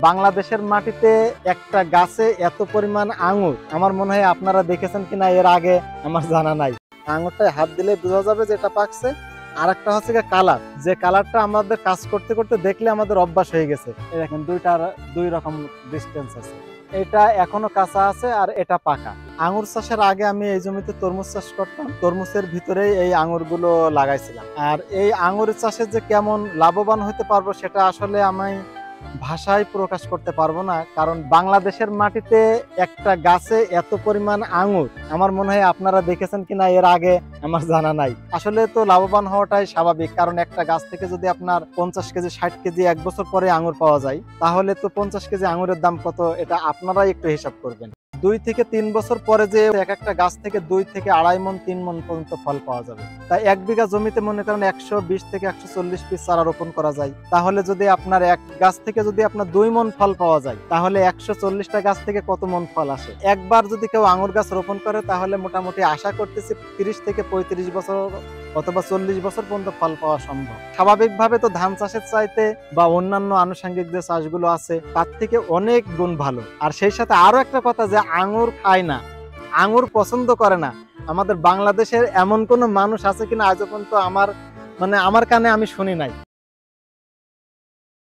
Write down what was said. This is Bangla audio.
বাংলাদেশের মাটিতে একটা গাছে এত পরিমাণ আঙ্গুর আমার মনে হয় আপনারা দেখেছেন কিনা এর আগে আমার জানা নাই। আঙ্গুরটায় হাত দিলে বোঝা যাবে যে এটা পাকছে। আর একটা হচ্ছে কালার, যে কালারটা আমাদের কাজ করতে করতে দেখলে আমাদের অভ্যাস হয়ে গেছে। এই দেখেন দুইটার দুই রকম ডিস্টেন্স আছে, এটা এখনো কাঁচা আছে আর এটা পাকা। আঙ্গুর চাষের আগে আমি এই জমিতে তরমুজ চাষ করতাম, তরমুজের ভিতরেই এই আঙ্গুরগুলো লাগাইছিলাম। আর এই আঙ্গুর চাষে যে কেমন লাভবান হতে পারবো সেটা আসলে আমি ভাষায় প্রকাশ করতে পারবো না, কারণ বাংলাদেশের মাটিতে একটা গাছে এত পরিমাণ আঙ্গুর আমার মনে হয় আপনারা দেখেছেন কিনা এর আগে আমার জানা নাই। আসলে তো লাভবান হওয়াটাই স্বাভাবিক, কারণ একটা গাছ থেকে যদি আপনার 50 কেজি 60 কেজি এক বছর পরে আঙ্গুর পাওয়া যায়, তাহলে তো 50 কেজি আঙ্গুরের দাম কত এটা আপনারাই একটু হিসাব করবেন। 2 থেকে 3 বছর পরে যে এক একটা গাছ থেকে 2 থেকে 2.5 মণ 3 মণ পর্যন্ত ফল পাওয়া যাবে। তাই 1 বিঘা জমিতে মনে করেন 120 থেকে 140 পিস চারা রোপণ করা যায়। তাহলে যদি আপনার এক গাছ থেকে যদি আপনার 2 মণ ফল পাওয়া যায়, তাহলে 140টা গাছ থেকে কত মণ ফল আসে। একবার যদি কেউ আঙ্গুর গাছ রোপণ করে তাহলে মোটামুটি আশা করতেছি 30 থেকে 35 বছর অথবা 40 বছর পর্যন্ত ফল পাওয়া সম্ভব। স্বাভাবিকভাবে তো ধান চাষের চাইতে বা অন্যান্য আনুষঙ্গিক যে চাষগুলো আছে তার থেকে অনেক গুণ ভালো। আর সেই সাথে আরো একটা কথা, যে আঙ্গুর খায় না, আঙ্গুর পছন্দ করে না, আমাদের বাংলাদেশের এমন কোন মানুষ আছে কিনা আজ পর্যন্ত আমার কানে আমি শুনি নাই।